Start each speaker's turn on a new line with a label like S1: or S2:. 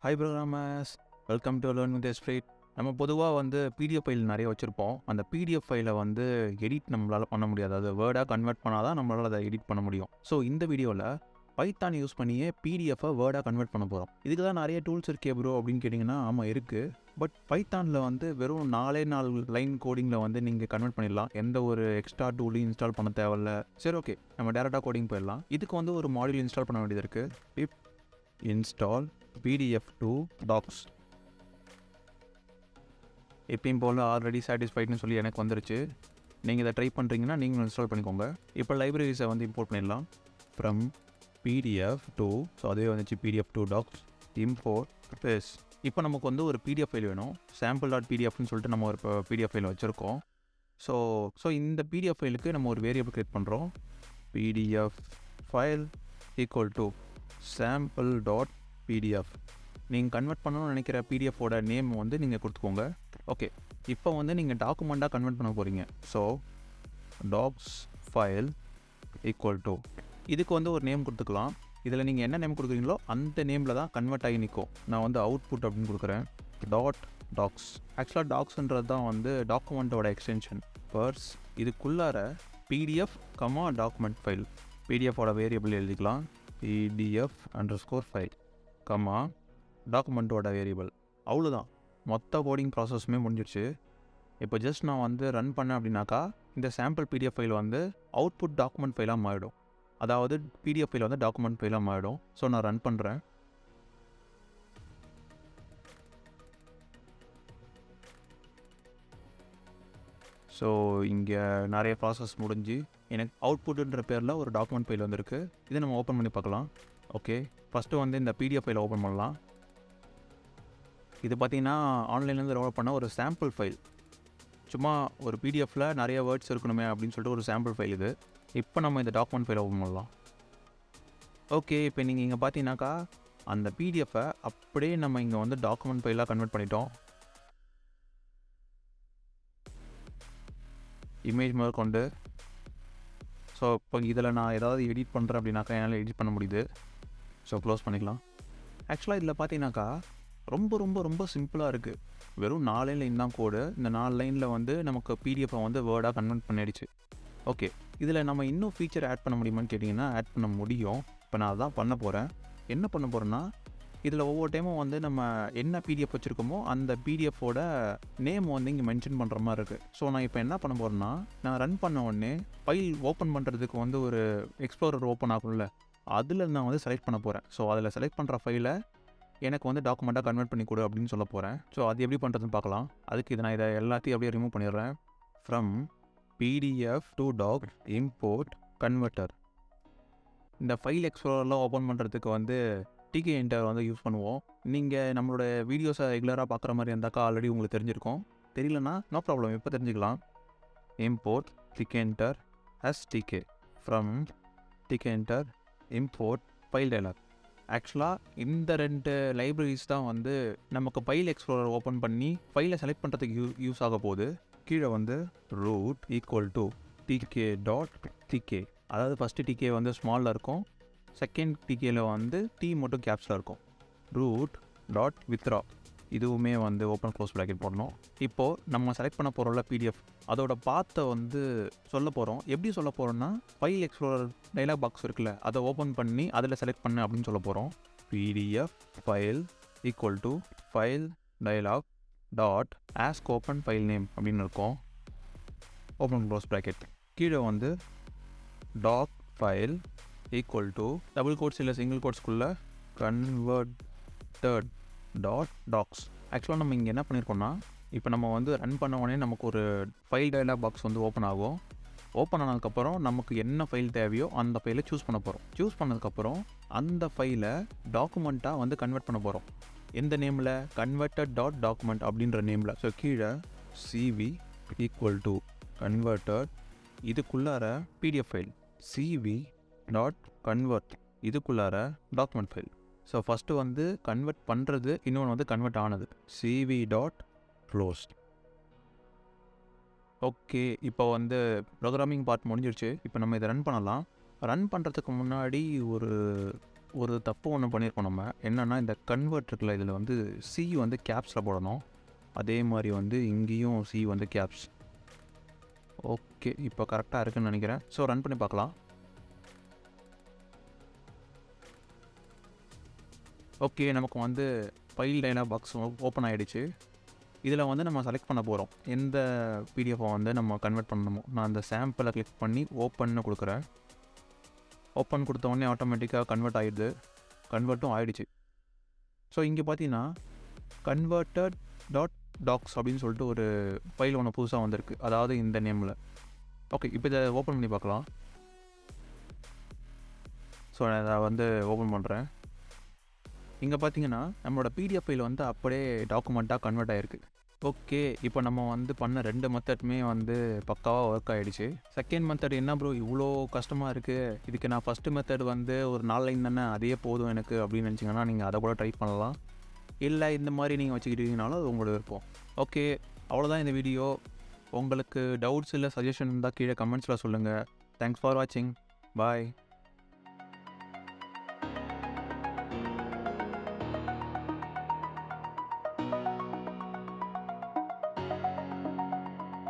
S1: Hi programmers, welcome to learn with Esprit. நம்ம பொதுவாக வந்து பிடிஎஃப் ஃபைல் நிறைய வச்சுருப்போம். அந்த பிடிஎஃப் ஃபைலை வந்து எடிட் நம்மளால் பண்ண முடியாது. அது வேர்டாக கன்வெர்ட் பண்ணால் தான் நம்மளால் அதை எடிட் பண்ண முடியும். ஸோ இந்த வீடியோவில் பைத்தான் யூஸ் பண்ணியே பிடிஎஃபை வேர்டாக கன்வெர்ட் பண்ண போகிறோம். இதுக்கு தான் நிறைய டூல்ஸ் இருக்கே ப்ரோ அப்படின்னு கேட்டிங்கன்னா, ஆமாம் இருக்குது. பட் பைத்தானில் வந்து வெறும் 4 லைன் கோடிங்கில் வந்து நீங்கள் கன்வெர்ட் பண்ணிடலாம். எந்த ஒரு எக்ஸ்ட்ரா டூலையும் இன்ஸ்டால் பண்ண தேவையில்ல. சரி, ஓகே, நம்ம டேரெக்டாக கோடிங் போயிடலாம். இதுக்கு வந்து ஒரு மாடியூல் இன்ஸ்டால் பண்ண வேண்டியது இருக்குது. பிப் இன்ஸ்டால் pdf2 docs. எப்பயும் போல் ஆல்ரெடி சாட்டிஸ்ஃபைட்னு சொல்லி எனக்கு வந்துருச்சு. நீங்கள் இதை ட்ரை பண்ணுறீங்கன்னா நீங்களும் இன்ஸ்டால் பண்ணிக்கோங்க. இப்போ லைப்ரரிஸை வந்து இம்போர்ட் பண்ணிடலாம். ஃப்ரம் pdf2, ஸோ அதே வந்துச்சு pdf2 docs import this. இப்போ நமக்கு வந்து ஒரு pdf ஃபைல் வேணும். sample.pdfன்னு சொல்லிட்டு நம்ம ஒரு pdf ஃபைல் வச்சுருக்கோம். ஸோ இந்த pdf ஃபைலுக்கு நம்ம ஒரு வேரியபிள் க்ரியேட் பண்ணுறோம். pdf file equal to sample.pdf. நீங்கள் கன்வெர்ட் பண்ணணும்னு நினைக்கிற பிடிஎஃபோட நேம் வந்து நீங்கள் கொடுத்துக்கோங்க. ஓகே, இப்போ வந்து நீங்கள் டாக்குமெண்ட்டாக கன்வெர்ட் பண்ண போகிறீங்க. So docs file equal to, இதுக்கு வந்து ஒரு நேம் கொடுத்துக்கலாம். இதில் நீங்கள் என்ன நேம் கொடுக்குறீங்களோ அந்த நேமில் தான் கன்வெர்ட் ஆகி நிற்கும். நான் வந்து அவுட்புட் அப்படின்னு கொடுக்குறேன். டாக்ஸ். ஆக்சுவலாக டாக்ஸ்ன்றது தான் வந்து டாக்குமெண்ட்டோட எக்ஸ்டென்ஷன். பர்ஸ் இதுக்குள்ளார பிடிஎஃப் டாக்குமெண்ட் ஃபைல். பிடிஎஃபோட வேரியபிள் எழுதிக்கலாம். pdf_file, டாக்குமெண்ட்டோட variable. அவ்வளோதான், மொத்த கோடிங் ப்ராசஸுமே முடிஞ்சிடுச்சு. இப்போ ஜஸ்ட் நான் வந்து ரன் பண்ணேன் அப்படின்னாக்கா இந்த சாம்பிள் பிடிஎஃப் ஃபைல் வந்து அவுட்புட் டாக்குமெண்ட் ஃபைலாக மாறிடும். அதாவது பிடிஎஃப் ஃபைல் வந்து டாக்குமெண்ட் ஃபைலாக மாறிடும். ஸோ நான் ரன் பண்ணுறேன். ஸோ இங்கே நிறைய ப்ராசஸ் முடிஞ்சு எனக்கு அவுட்புட்டுன்ற பேரில் ஒரு டாக்குமெண்ட் ஃபைல் வந்திருக்கு. இதை நம்ம ஓப்பன் பண்ணி பார்க்கலாம். ஓகே, ஃபஸ்ட்டு வந்து இந்த பிடிஎஃப் ஃபைலை ஓப்பன் பண்ணலாம். இது பார்த்திங்கன்னா ஆன்லைன்லேருந்து டெவலப் பண்ண ஒரு சாம்பிள் ஃபைல். சும்மா ஒரு பிடிஎஃப்பில் நிறைய வேர்ட்ஸ் இருக்கணுமே அப்படின்னு சொல்லிட்டு ஒரு சாம்பிள் ஃபைல் இது. இப்போ நம்ம இந்த டாக்குமெண்ட் ஃபைலை ஓப்பன் பண்ணலாம். ஓகே, இப்போ நீங்கள் இங்கே பார்த்தீங்கன்னாக்கா அந்த பிடிஎஃப்பை அப்படியே நம்ம இங்கே வந்து டாக்குமெண்ட் ஃபைலாக கன்வெர்ட் பண்ணிட்டோம். இமேஜ் முதல் கொண்டு. ஸோ இப்போ இதில் நான் ஏதாவது எடிட் பண்ணுறேன் அப்படின்னாக்கா என்னால் எடிட் பண்ண முடியுது. ஸோ க்ளோஸ் பண்ணிக்கலாம். ஆக்சுவலாக இதில் பார்த்தீங்கன்னாக்கா ரொம்ப ரொம்ப ரொம்ப சிம்பிளாக இருக்குது. வெறும் 4 லைன் தான் கோடு. இந்த 4 லைனில் வந்து நமக்கு பிடிஎஃப்பை வந்து வேர்டாக கன்வெர்ட் பண்ணிடுச்சு. ஓகே, இதில் நம்ம இன்னும் ஃபீச்சர் ஆட் பண்ண முடியுமான்னு கேட்டிங்கன்னா ஆட் பண்ண முடியும். இப்போ நான் அதான் பண்ண போகிறேன். என்ன பண்ண போகிறேன்னா, இதில் ஒவ்வொரு டைமும் வந்து நம்ம என்ன பிடிஎஃப் வச்சுருக்கோமோ அந்த பிடிஎஃபோட நேம் வந்து இங்கே மென்ஷன் பண்ணுற மாதிரி இருக்குது. ஸோ நான் இப்போ என்ன பண்ண போகிறேன்னா, நான் ரன் பண்ண உடனே ஃபைல் ஓப்பன் பண்ணுறதுக்கு வந்து ஒரு எக்ஸ்ப்ளோரர் ஓப்பன் ஆகும்ல, அதில் நான் வந்து செலக்ட் பண்ண போகிறேன். ஸோ அதில் செலக்ட் பண்ணுற ஃபைலை எனக்கு வந்து டாக்குமெண்ட்டாக கன்வெர்ட் பண்ணி கொடு அப்படின்னு சொல்ல போகிறேன். ஸோ அது எப்படி பண்ணுறதுன்னு பார்க்கலாம். அதுக்கு இதை எல்லாத்தையும் அப்படியே ரிமூவ் பண்ணிடுறேன். From pdf2 docs import converter. இந்த ஃபைல் எக்ஸ்ப்ளோரர்லாம் ஓப்பன் பண்ணுறதுக்கு வந்து டிகே என்டர் வந்து யூஸ் பண்ணுவோம். நீங்கள் நம்மளோட வீடியோஸை ரெகுலராக பார்க்குற மாதிரி இருந்தாக்கா ஆல்ரெடி உங்களுக்கு தெரிஞ்சிருக்கும். தெரியலனா நோ ப்ராப்ளம், இப்போ தெரிஞ்சுக்கலாம். import tk as tk. From tk import file dialog. ஆக்சுவலாக இந்த 2 லைப்ரரிஸ் தான் வந்து நமக்கு ஃபைல் எக்ஸ்ப்ளோரர் ஓப்பன் பண்ணி ஃபைலை செலக்ட் பண்ணுறதுக்கு யூஸ் ஆக போகுது. கீழே வந்து root ஈக்குவல் டு tk.tk. அதாவது ஃபஸ்ட்டு டிகே வந்து ஸ்மாலில் இருக்கும், செகண்ட் டிகேயில் வந்து டி மட்டும் கேப்ஸில் இருக்கும். root.withdraw இதுவுமே வந்து ஓப்பன் க்ளோஸ் ப்ராக்கெட் போடணும். இப்போது நம்ம செலக்ட் பண்ண போகிறோம்ல பிடிஎஃப், அதோட பாத்தை வந்து சொல்ல போகிறோம். எப்படி சொல்ல போகிறோம்னா, ஃபைல் எக்ஸ்ப்ளோரர் டைலாக் பாக்ஸ் இருக்குல்ல, அதை ஓப்பன் பண்ணி அதில் செலக்ட் பண்ணு அப்படின்னு சொல்ல போகிறோம். pdf file equal to file dialog dot ask open file name அப்படின்னு இருக்கும். Open close bracket. கீழே வந்து doc file equal to double quotes இல்லை சிங்கிள் கோட்ஸ்குள்ளே converted டாட் டாக்ஸ். ஆக்சுவலாக நம்ம இங்கே என்ன பண்ணியிருக்கோம்னா, இப்போ நம்ம வந்து ரன் பண்ண உடனே நமக்கு ஒரு ஃபைல் டைலாக் பாக்ஸ் வந்து ஓப்பன் ஆகும். ஓப்பன் ஆனதுக்கப்புறம் நமக்கு என்ன ஃபைல் தேவையோ அந்த ஃபைலை சூஸ் பண்ண போகிறோம். சூஸ் பண்ணதுக்கப்புறம் அந்த ஃபைலை டாக்குமெண்ட்டாக வந்து கன்வெர்ட் பண்ண போகிறோம். எந்த நேமில்? converted.document அப்படின்ற நேமில். ஸோ கீழே cv ஈக்குவல் டு converted, இதுக்குள்ளார பிடிஎஃப் ஃபைல் cv.convert, இதுக்குள்ளார டாக்குமெண்ட் ஃபைல். ஸோ ஃபஸ்ட்டு வந்து கன்வெர்ட் பண்ணுறது, இன்னொன்று வந்து கன்வெர்ட் ஆனது cv.closed. ஓகே, இப்போ வந்து ப்ரோக்ராமிங் பார்ட் முடிஞ்சிருச்சு. இப்போ நம்ம இதை ரன் பண்ணலாம். ரன் பண்ணுறதுக்கு முன்னாடி ஒரு தப்பு ஒன்று பண்ணியிருக்கோம் நம்ம. என்னென்னா இந்த கன்வெர்ட் இருக்குல்ல, இதில் வந்து சி வந்து கேப்ஸில் போடணும். அதே மாதிரி வந்து இங்கேயும் சி வந்து கேப்ஸ். ஓகே, இப்போ கரெக்டாக இருக்குன்னு நினைக்கிறேன். ஸோ ரன் பண்ணி பார்க்கலாம். ஓகே, நமக்கு வந்து ஃபைல் டயலாக் பாக்ஸ் ஓப்பன் ஆகிடுச்சு. இதில் வந்து நம்ம செலக்ட் பண்ண போகிறோம் எந்த பிடிஎஃபை வந்து நம்ம கன்வெர்ட் பண்ணணுமோ. நான் அந்த சாம்பிளை கிளிக் பண்ணி ஓப்பன்னு கொடுக்குறேன். ஓப்பன் கொடுத்த உடனே ஆட்டோமேட்டிக்காக கன்வெர்ட் ஆகிடுது. கன்வெர்ட்டும் ஆகிடுச்சு. ஸோ இங்கே பார்த்தீங்கன்னா converted.docs அப்படின்னு சொல்லிட்டு ஒரு ஃபைல் ஒன்று புதுசாக வந்திருக்கு, அதாவது இந்த நேமில். ஓகே, இப்போ இதை ஓப்பன் பண்ணி பார்க்கலாம். ஸோ நான் இதை வந்து ஓப்பன் பண்ணுறேன். இங்கே பார்த்தீங்கன்னா நம்மளோட பிடிஎஃப் ஃபைல் வந்து அப்படியே டாக்குமெண்ட்டாக கன்வெர்ட் ஆகிருக்கு. ஓகே, இப்போ நம்ம வந்து பண்ண 2 மெத்தடுமே வந்து பக்காவாக ஒர்க் ஆகிடுச்சு. செகண்ட் மெத்தட் என்ன ப்ரோ இவ்வளோ கஷ்டமாக இருக்குது, இதுக்கு நான் ஃபஸ்ட்டு மெத்தட் வந்து ஒரு 4 லைன் தானே அதே போதும் எனக்கு அப்படின்னு நினச்சிங்கன்னா நீங்கள் அதை கூட ட்ரை பண்ணலாம். இல்லை இந்த மாதிரி நீங்கள் வச்சுக்கிட்டீங்கனாலும் அது உங்களோட விருப்பம். ஓகே, அவ்வளோதான் இந்த வீடியோ. உங்களுக்கு டவுட்ஸ் இல்லை சஜஷன் இருந்தால் கீழே கமெண்ட்ஸில் சொல்லுங்கள். தேங்க்ஸ் ஃபார் வாட்சிங். பாய்.